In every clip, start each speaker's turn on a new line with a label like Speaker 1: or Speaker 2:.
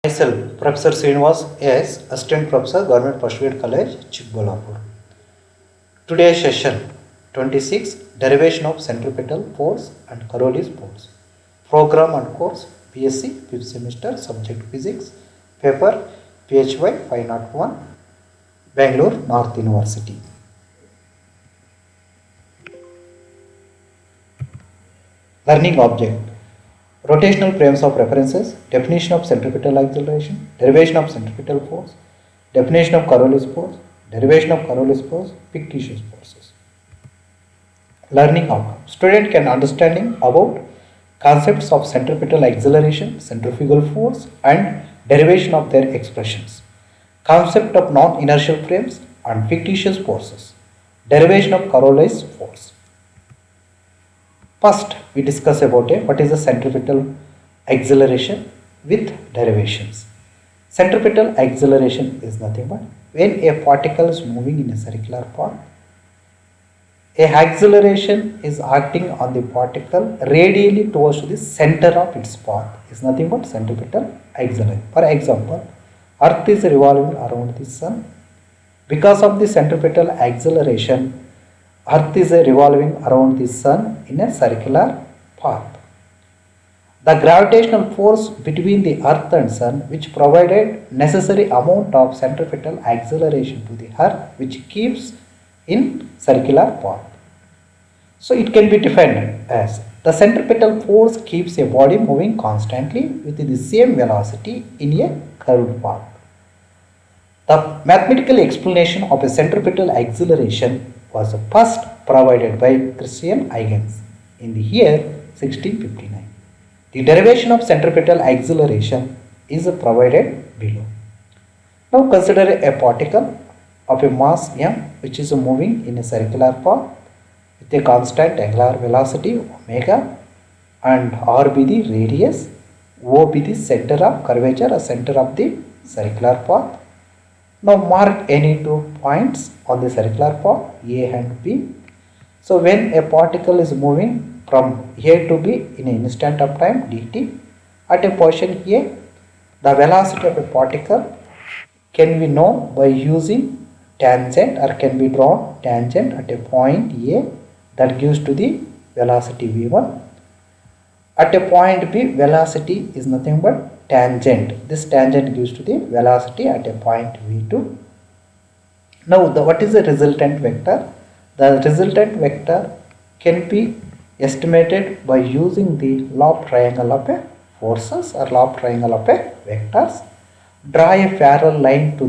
Speaker 1: Myself, Professor Srinivas S., Assistant Professor, Government Postgraduate College, Chikbalapur. Today's session 26 Derivation of Centripetal Force and Coriolis Force. Program and course BSc 5th semester, Subject Physics, Paper PHY 501, Bangalore North University. Learning object. Rotational frames of references, definition of centripetal acceleration, derivation of centripetal force, definition of Coriolis force, derivation of Coriolis force, fictitious forces. Learning outcome. Student can understanding about concepts of centripetal acceleration, centrifugal force and derivation of their expressions. Concept of non-inertial frames and fictitious forces. Derivation of Coriolis force. First, we discuss about what is the centripetal acceleration with derivations. Centripetal acceleration is nothing but when a particle is moving in a circular path, a acceleration is acting on the particle radially towards the center of its path is nothing but centripetal acceleration. For example, Earth is revolving around the Sun. Because of the centripetal acceleration, Earth is revolving around the Sun in a circular path. The gravitational force between the Earth and Sun, which provided necessary amount of centripetal acceleration to the Earth, which keeps in circular path. So it can be defined as the centripetal force keeps a body moving constantly with the same velocity in a curved path. The mathematical explanation of a centripetal acceleration was first provided by Christian Huygens in the year 1659. The derivation of centripetal acceleration is provided below. Now consider a particle of a mass m which is moving in a circular path with a constant angular velocity omega and r be the radius, O be the center of curvature or center of the circular path. Now mark any 2 points on the circular path A and B. So when a particle is moving from A to B in an instant of time dt at a position A, the velocity of a particle can be known by using tangent or can be drawn tangent at a point A that gives to the velocity v1. At a point B, velocity is nothing but tangent. This tangent gives to the velocity at a point v2. Now what is the resultant vector? The resultant vector can be estimated by using the law of triangle of a forces or law of triangle of a vectors. Draw a parallel line to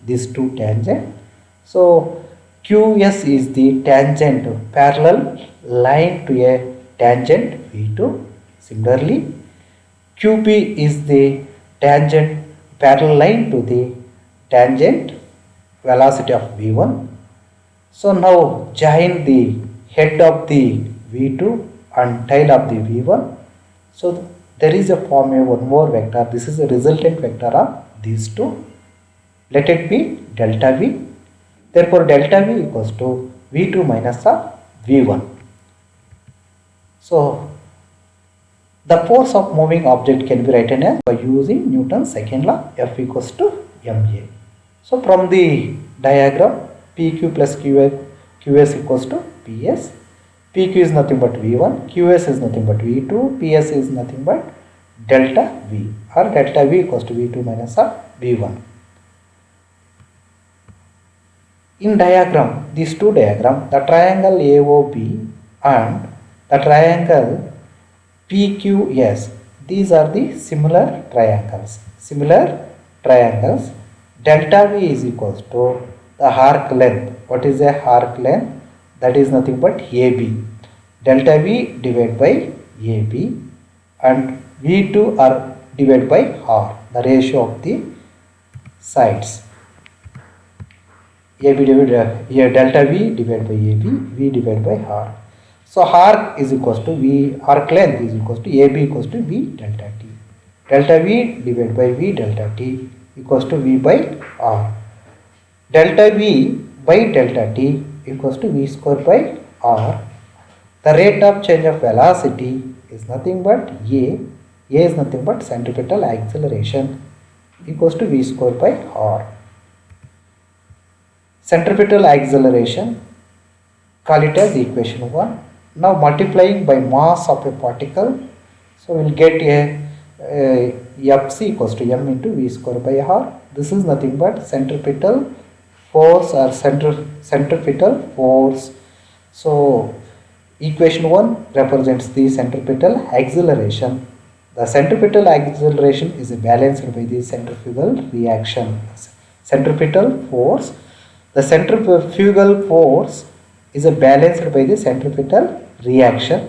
Speaker 1: these two tangents. So QS is the tangent parallel line to a tangent v2. Similarly, QP is the tangent parallel line to the tangent velocity of v1. So now join the head of the v2 and tail of the v1. So there is a form of one more vector. This is a resultant vector of these two. Let it be delta v. Therefore delta v equals to v2 minus of v1. So the force of moving object can be written as by using Newton's second law, F equals to ma. So from the diagram, PQ plus QS equals to PS. PQ is nothing but V1, QS is nothing but V2, PS is nothing but delta V, or delta V equals to V2 minus of V1. In diagram, these two diagrams, the triangle AOB and the triangle PQS, these are the similar triangles. Delta V is equals to the arc length. What is the arc length? That is nothing but AB. Delta V divided by AB and V2 are divided by R, the ratio of the sides. AB divided delta V divided by AB, V divided by R. So arc is equals to V, arc length is equals to AB equals to V delta T. Delta V divided by V delta T equals to V by R. Delta V by delta T equals to V square by R. The rate of change of velocity is nothing but A. A is nothing but centripetal acceleration. equals to v square by r. Centripetal acceleration, call it as equation 1. Now multiplying by mass of a particle, so we will get a Fc equals to m into v square by r. This is nothing but centripetal force or centripetal force. So equation 1 represents the centripetal acceleration. The centripetal acceleration is balanced by the centrifugal reaction. Centripetal force. The centrifugal force is balanced by the centripetal reaction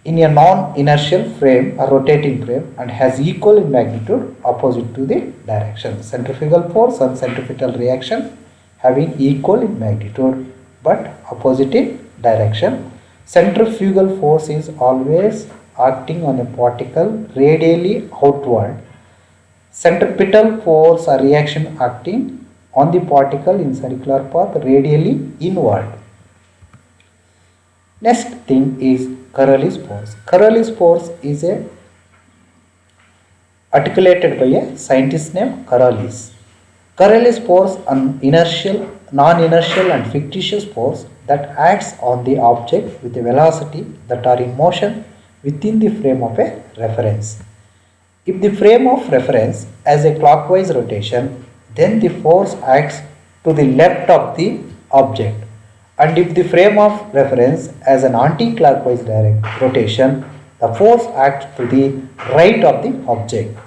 Speaker 1: in a non-inertial frame or rotating frame and has equal in magnitude opposite to the direction. Centrifugal force and centripetal reaction having equal in magnitude but opposite in direction. Centrifugal force is always acting on a particle radially outward. Centripetal force or reaction acting on the particle in circular path radially inward. Next thing is Coriolis force. Coriolis force is articulated by a scientist named Coriolis. Coriolis force an inertial, non-inertial and fictitious force that acts on the object with a velocity that are in motion within the frame of a reference. If the frame of reference has a clockwise rotation, then the force acts to the left of the object, and if the frame of reference has an anti-clockwise rotation, the force acts to the right of the object.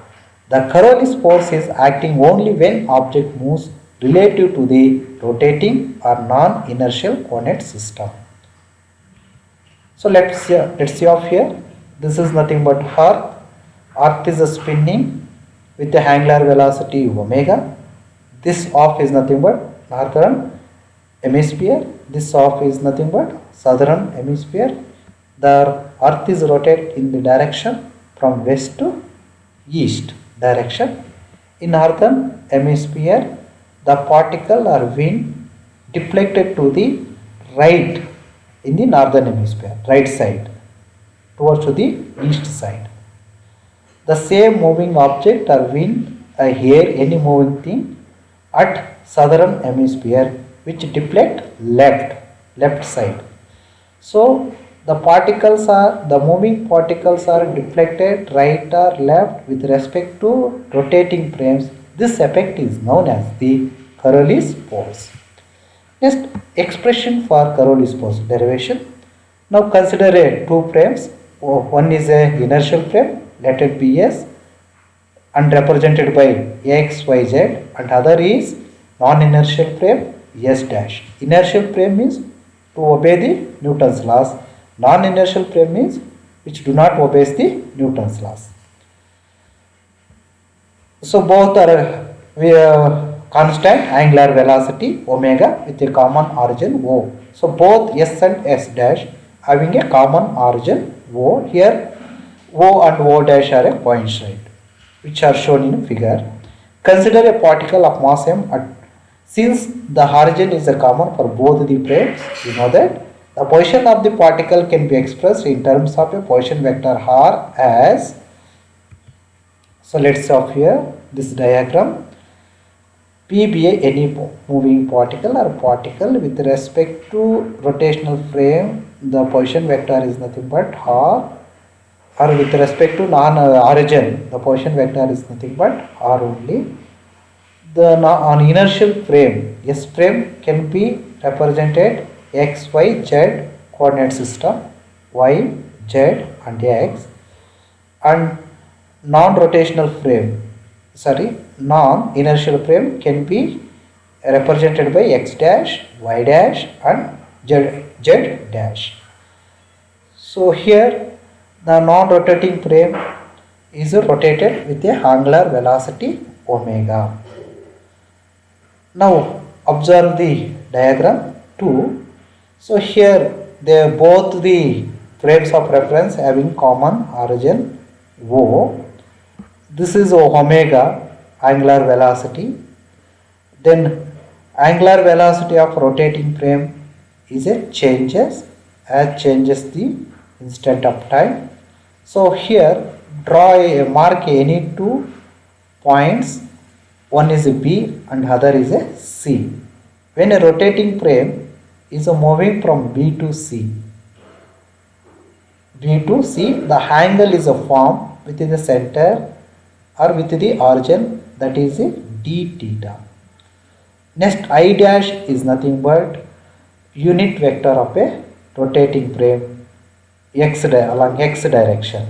Speaker 1: The Coriolis force is acting only when object moves relative to the rotating or non-inertial coordinate system. So let's see off here. This is nothing but Earth. Earth is spinning with the angular velocity omega. This off is nothing but northern hemisphere. This off is nothing but southern hemisphere. The Earth is rotated in the direction from west to east direction. In northern hemisphere, the particle or wind deflected to the right in the northern hemisphere, right side, towards to the east side. The same moving object or wind, here any moving thing at southern hemisphere which deflect left side. So the moving particles are deflected right or left with respect to rotating frames. This effect is known as the Coriolis force. Next, expression for Coriolis force derivation. Now consider two frames. One is a inertial frame, let it be S, and represented by x, y, z, and other is non-inertial frame S dash. Inertial frame means to obey the Newton's laws. Non-inertial frame means which do not obey the Newton's laws. So both are constant angular velocity omega with a common origin O. So both S and S dash having a common origin O. Here O and O dash are a points, right, which are shown in a figure. Consider a particle of mass m since the origin is a common for both the frames, you know that the position of the particle can be expressed in terms of a position vector r as, so let's stop here this diagram. P be any moving particle or particle with respect to rotational frame, the position vector is nothing but r, or with respect to origin, the position vector is nothing but r only. On inertial frame, S frame can be represented x, y, z coordinate system, y, z and x, and non-inertial frame can be represented by x dash, y dash and z dash. So here the non-rotating frame is rotated with a angular velocity omega. Now observe the diagram 2. So here they both the frames of reference having common origin O. This is omega, angular velocity. Then angular velocity of rotating frame is a changes the instant of time. So here mark any two points, one is a B and other is a C. When a rotating frame is moving from B to C, the angle is formed within the center or with the origin, that is a d theta. Next, I dash is nothing but unit vector of a rotating frame along x direction.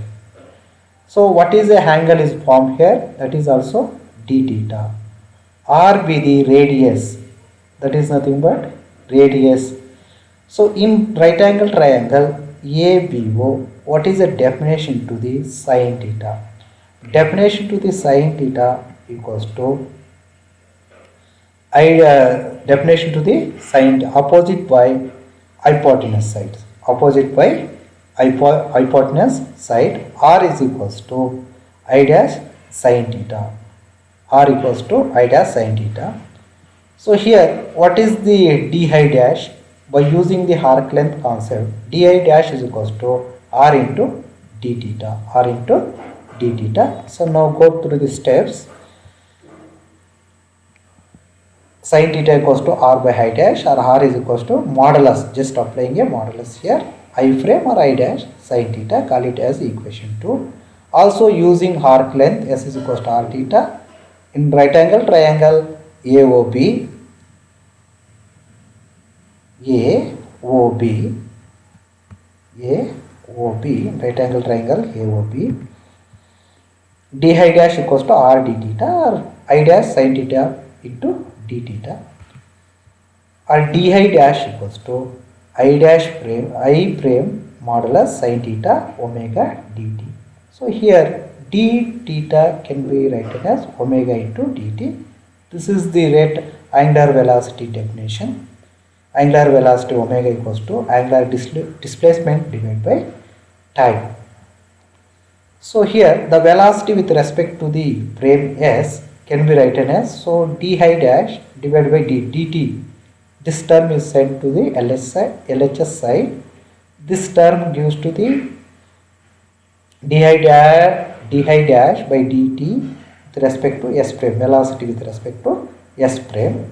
Speaker 1: So what is the angle is formed here? That is also d theta. R be the radius, that is nothing but radius. So in right angle triangle ABO, what is the definition to the sine theta? Definition to the sine theta equals to definition to the sine opposite by hypotenuse side. Opposite by hypotenuse side, R is equals to I dash sine theta. R equals to I dash sine theta. So here, what is the d I dash? By using the arc length concept, d I dash is equals to R into d theta. R into d theta. So now go through the steps. Sin theta equals to R by I dash, or R is equals to modulus. Just applying a modulus here. I frame or I dash sin theta. Call it as equation 2. Also using arc length, S is equals to R theta. In right angle triangle AOB, right angle triangle AOB, d I dash equals to R d theta, or I dash sin theta into d theta, or d I dash equals to I dash prime modulus sin theta omega dt. So here d theta can be written as omega into dt. This is the rate angular velocity definition. Angular velocity omega equals to angular displacement divided by time. So here the velocity with respect to the frame S can be written as, so d I dash divided by dt. This term is sent to the LHS side. This term gives to the d I dash by dt with respect to S prime, velocity with respect to S prime,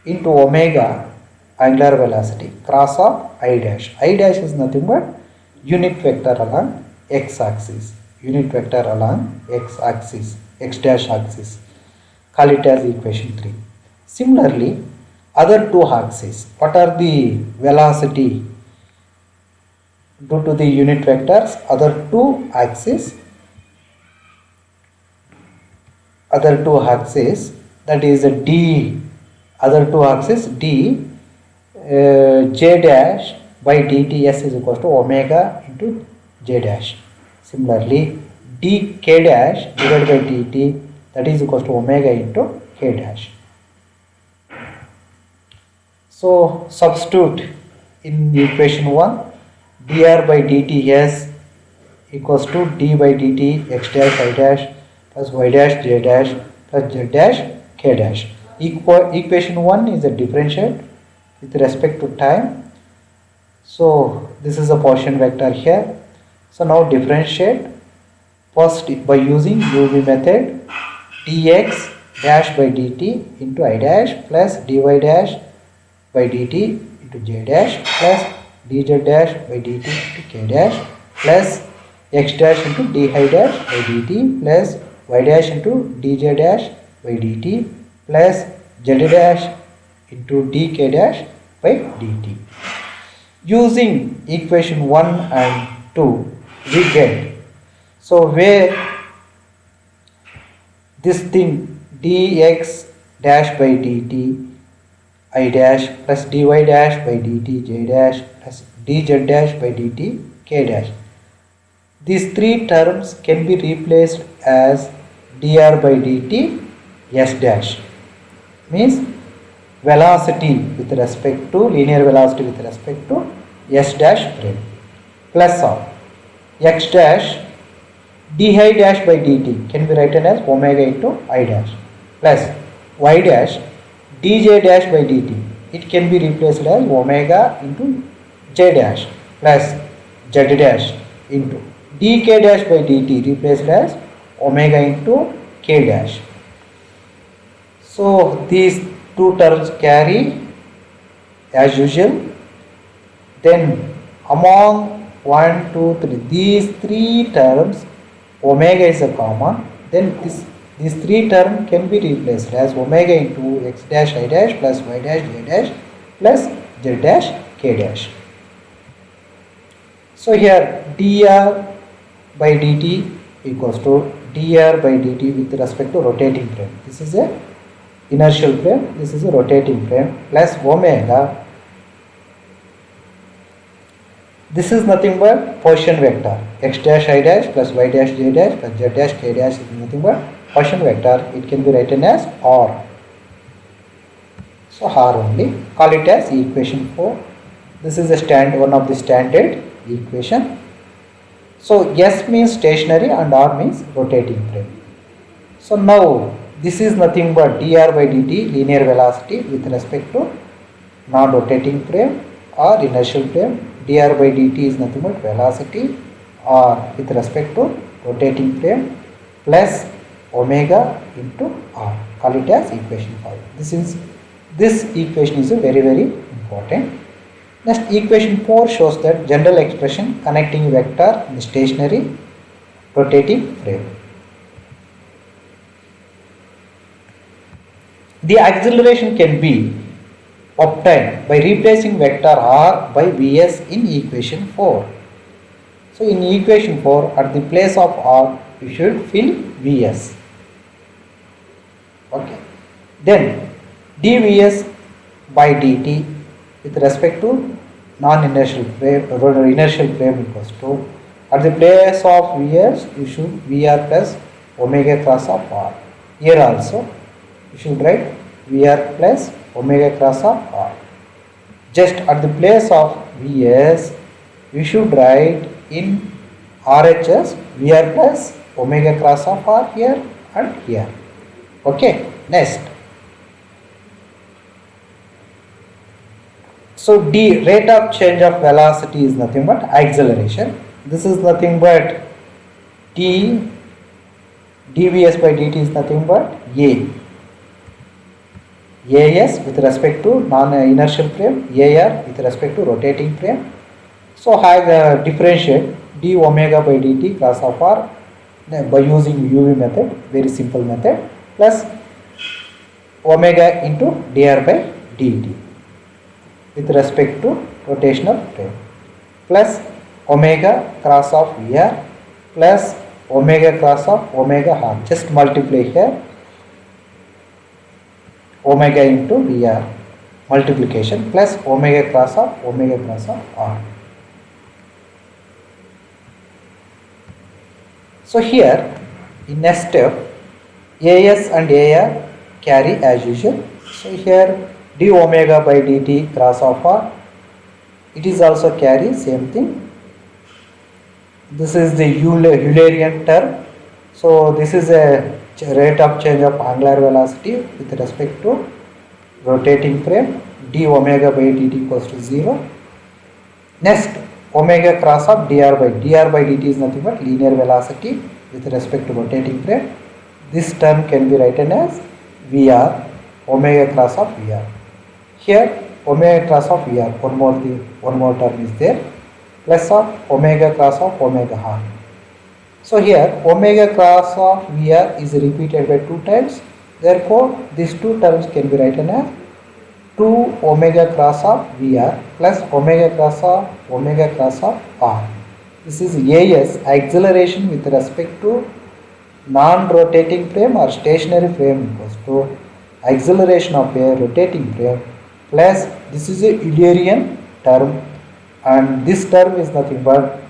Speaker 1: into omega angular velocity cross of I dash. I dash is nothing but unit vector along x axis. Unit vector along x axis, x dash axis. Call it as equation 3. Similarly, other two axes, what are the velocity due to the unit vectors? Other two axes, that is a d, other two axes d, j dash by dt S is equals to omega into j dash. Similarly, d k dash divided by dt, that is equals to omega into k dash. So substitute in equation 1, dr by dt S equals to d by dt x dash I dash plus y dash j dash plus z dash k dash. Equation 1 is a differential with respect to time. So this is a Gaussian vector here. So now differentiate first by using UV method, dx dash by dt into I dash plus dy dash by dt into j dash plus dz dash by dt into k dash plus x dash into di dash by dt plus y dash into dj dash by dt plus z dash into dk dash by dt. Using equation 1 and 2, we get, so where this thing dx dash by dt I dash plus dy dash by dt j dash plus dz dash by dt k dash, these three terms can be replaced as dr by dt s dash, means velocity with respect to, linear velocity with respect to s dash frame, plus of x dash di dash by dt can be written as omega into I dash plus y dash dj dash by dt, it can be replaced as omega into j dash plus z dash into dk dash by dt replaced as omega into k dash So these two terms carry as usual. Then among 1, 2, 3, these three terms omega is a common. Then these three terms can be replaced as omega into x dash I dash plus y dash j dash plus z dash k dash. So here dr by dt equals to dr by dt with respect to rotating frame. This is a inertial frame, this is a rotating frame, plus omega. This is nothing but position vector. X dash I dash plus y dash j dash plus z dash k dash is nothing but position vector. It can be written as R. So R only. Call it as equation 4. This is one of the standard equation. So S means stationary and R means rotating frame. So now this is nothing but dr by dt linear velocity with respect to non-rotating frame or inertial frame. Dr by dt is nothing but velocity or with respect to rotating frame plus omega into r. Call it as equation 5. This equation is very important. Next, equation 4 shows that general expression connecting vector in stationary rotating frame. The acceleration can be obtained by replacing vector r by vs in equation 4. So in equation 4, at the place of r, you should fill vs. Okay. Then dvs by dt with respect to non-inertial frame, inertial frame equals to, at the place of vs, you should vr plus omega cross of r. Here also you should write Vr plus omega cross of R. Just at the place of Vs, we should write in RHS Vr plus omega cross of R here and here. Okay, next. So d, rate of change of velocity is nothing but acceleration. This is nothing but dvs by dt is nothing but as with respect to non-inertial frame, ar with respect to rotating frame. So I differentiate d omega by dt cross of r by using uv method, very simple method, plus omega into dr by dt with respect to rotational frame, plus omega cross of vr plus omega cross of omega r. Just multiply here, omega into Vr multiplication plus omega cross of R. So here in next step, AS and AR carry as usual. So here d omega by dt cross of R, it is also carry same thing. This is the Eulerian term. So this is a rate of change of angular velocity with respect to rotating frame. D omega by dt equals to 0. Next, omega cross of dr by dt is nothing but linear velocity with respect to rotating frame. This term can be written as Vr, omega cross of Vr. Here omega cross of Vr, one more term is there, plus of omega cross of omega r. So here omega cross of Vr is repeated by 2 times. Therefore, these two terms can be written as 2 omega cross of Vr plus omega cross of R. This is AS, acceleration with respect to non-rotating frame or stationary frame equals to acceleration of a rotating frame plus this is a Eulerian term, and this term is nothing but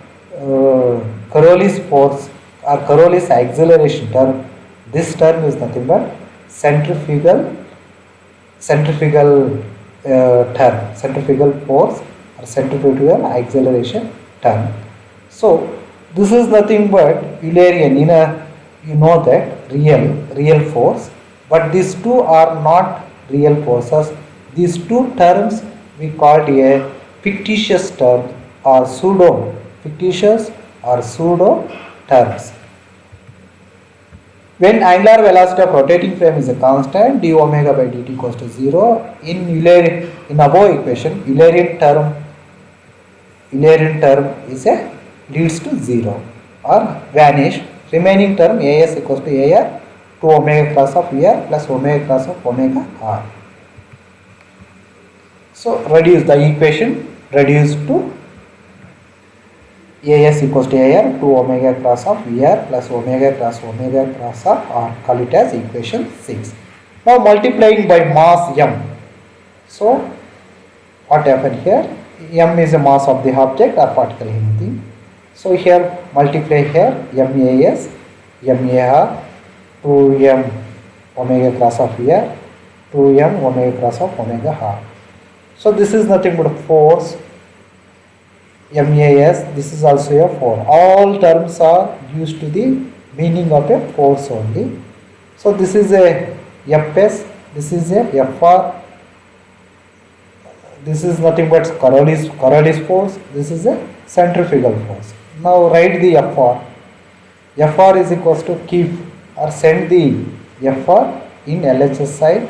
Speaker 1: Coriolis force or Coriolis acceleration term. This term is nothing but centrifugal term, centrifugal force or centrifugal acceleration term. So this is nothing but Eulerian. You know that real force, but these two are not real forces. These two terms we called a fictitious term or fictitious or pseudo terms. When angular velocity of rotating frame is a constant, d omega by dt equals to 0. In above equation, Eulerian term is a leads to 0 or vanish. Remaining term as equals to AR 2 omega cross of VR plus omega cross of omega R. So reduce the equation, reduce to as equals to AR 2 omega cross of VR plus omega cross of R. Call it as equation 6. Now multiplying by mass m. So what happened here? M is the mass of the object or particle, anything. So here multiply here MAS, MAR, 2m omega cross of VR, 2m omega cross of omega R. So this is nothing but force. MAS, this is also a force. All terms are used to the meaning of a force only. So this is a Fs, this is a Fr, this is nothing but Coriolis force, this is a centrifugal force. Now write the Fr. Fr is equals to keep or send the Fr in LHS side.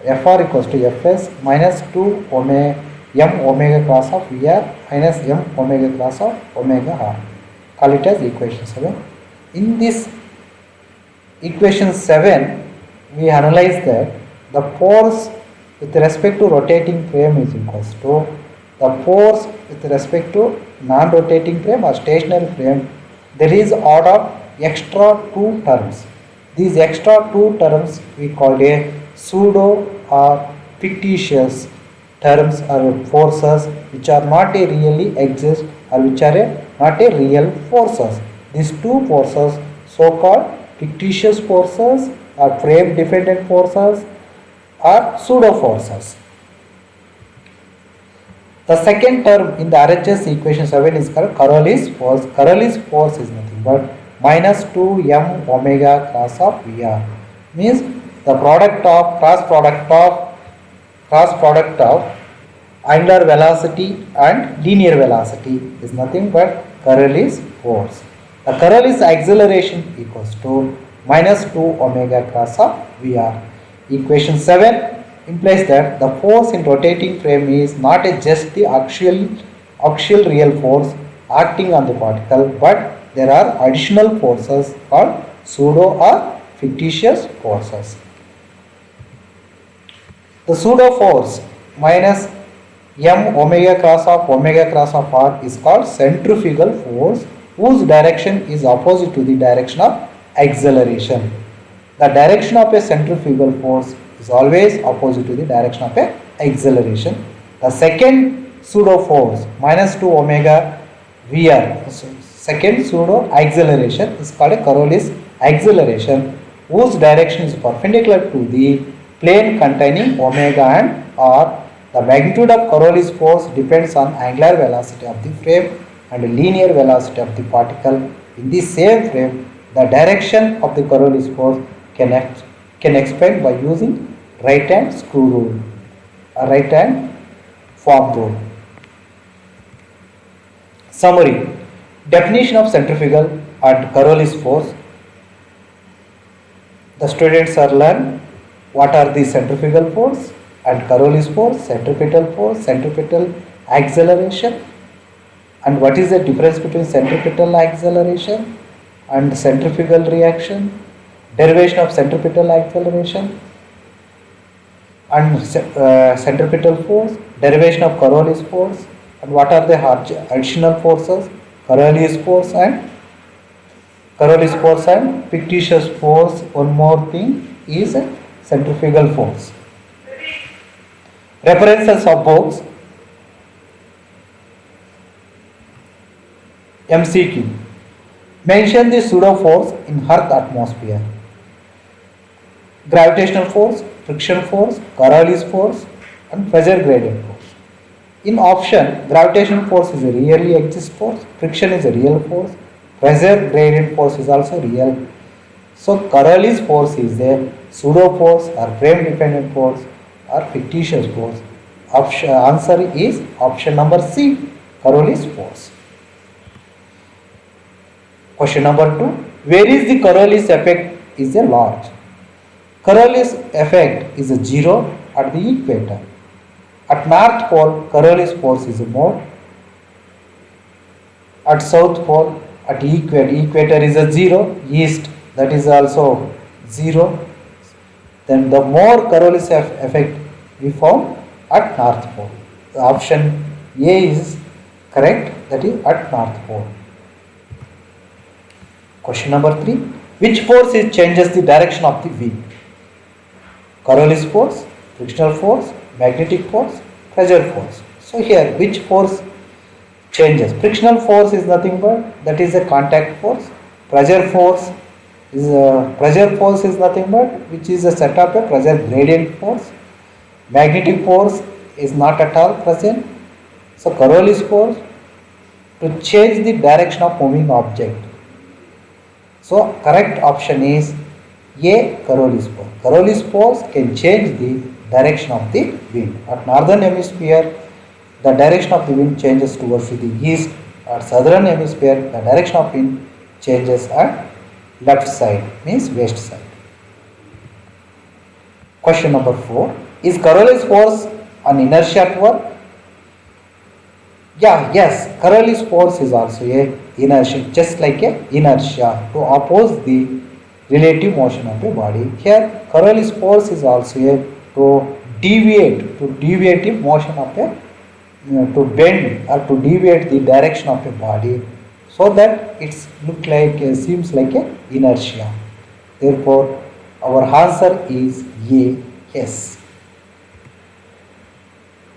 Speaker 1: Fr equals to Fs minus 2 m omega cross of VR minus m omega cross of omega R. Call it as equation 7. In this equation 7, we analyze that the force with respect to rotating frame is equals to the force with respect to non-rotating frame or stationary frame. There is order extra 2 terms. These extra 2 terms we call a pseudo or fictitious terms or forces which are not a really exist or which are not a real forces. These 2 forces, so called fictitious forces or frame dependent forces or pseudo forces. The second term in the RHS equation 7 is called Coriolis force. Coriolis force is nothing but minus 2m omega cross of VR. Means the cross product of angular velocity and linear velocity is nothing but Coriolis force. The Coriolis acceleration equals to minus 2 omega cross of VR. Equation 7 implies that the force in rotating frame is not just the axial real force acting on the particle, but there are additional forces called pseudo or fictitious forces. The pseudo force minus m omega cross of R is called centrifugal force, whose direction is opposite to the direction of acceleration. The direction of a centrifugal force is always opposite to the direction of a acceleration. The second pseudo force minus 2 omega VR, second pseudo acceleration is called a Coriolis acceleration, whose direction is perpendicular to the plane containing omega and R. The magnitude of Coriolis force depends on angular velocity of the frame and linear velocity of the particle in the same frame. The direction of the Coriolis force can explain by using right hand screw rule or right hand form rule. Summary. Definition of centrifugal and Coriolis force. The students are learn what are the centrifugal force and Coriolis force, centripetal acceleration, and what is the difference between centripetal acceleration and centrifugal reaction, derivation of centripetal acceleration and centripetal force, derivation of Coriolis force, and what are the additional forces, Coriolis force and fictitious force. One more thing is centrifugal force. References of books. MCQ. Mention the pseudo force in Earth atmosphere. Gravitational force, friction force, Coriolis force, and pressure gradient force. In option, gravitational force is a really exist force, friction is a real force, pressure gradient force is also real. So Coriolis force is a pseudo force or frame dependent force or fictitious force. Answer is option number C, Coriolis force. Question number 2. Where is the Coriolis effect is a large. Coriolis effect is a 0 at the equator. At North Pole, Coriolis force is more. At South Pole, at equator is a 0. East, that is also 0. Then the more Coriolis effect we found at North Pole. The option A is correct, that is at North Pole. Question number 3. Which force changes the direction of the wind? Coriolis force, frictional force, magnetic force, pressure force. So here, which force changes? Frictional force is nothing but that is a contact force. Pressure force is nothing but which is a set of a pressure gradient force. Magnetic force is not at all present. So Coriolis force to change the direction of moving object. So correct option is A, Coriolis force. Coriolis force can change the direction of the wind. At northern hemisphere, the direction of the wind changes towards the east. At southern hemisphere, the direction of wind changes at left side, means west side. Question number 4. Is Coriolis force an inertia at work? Yes, Coriolis force is also a inertia, just like a inertia to oppose the relative motion of a body. Here, Coriolis force is also a to deviate the motion of a to bend or to deviate the direction of a body, so that it's seems like a inertia. Therefore, our answer is A. Yes.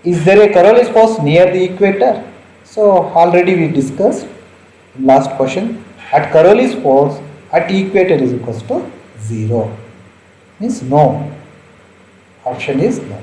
Speaker 1: Is there a Coriolis force near the equator? So already we discussed in last question. At Coriolis force at equator is equals to 0. Means no. Option is no.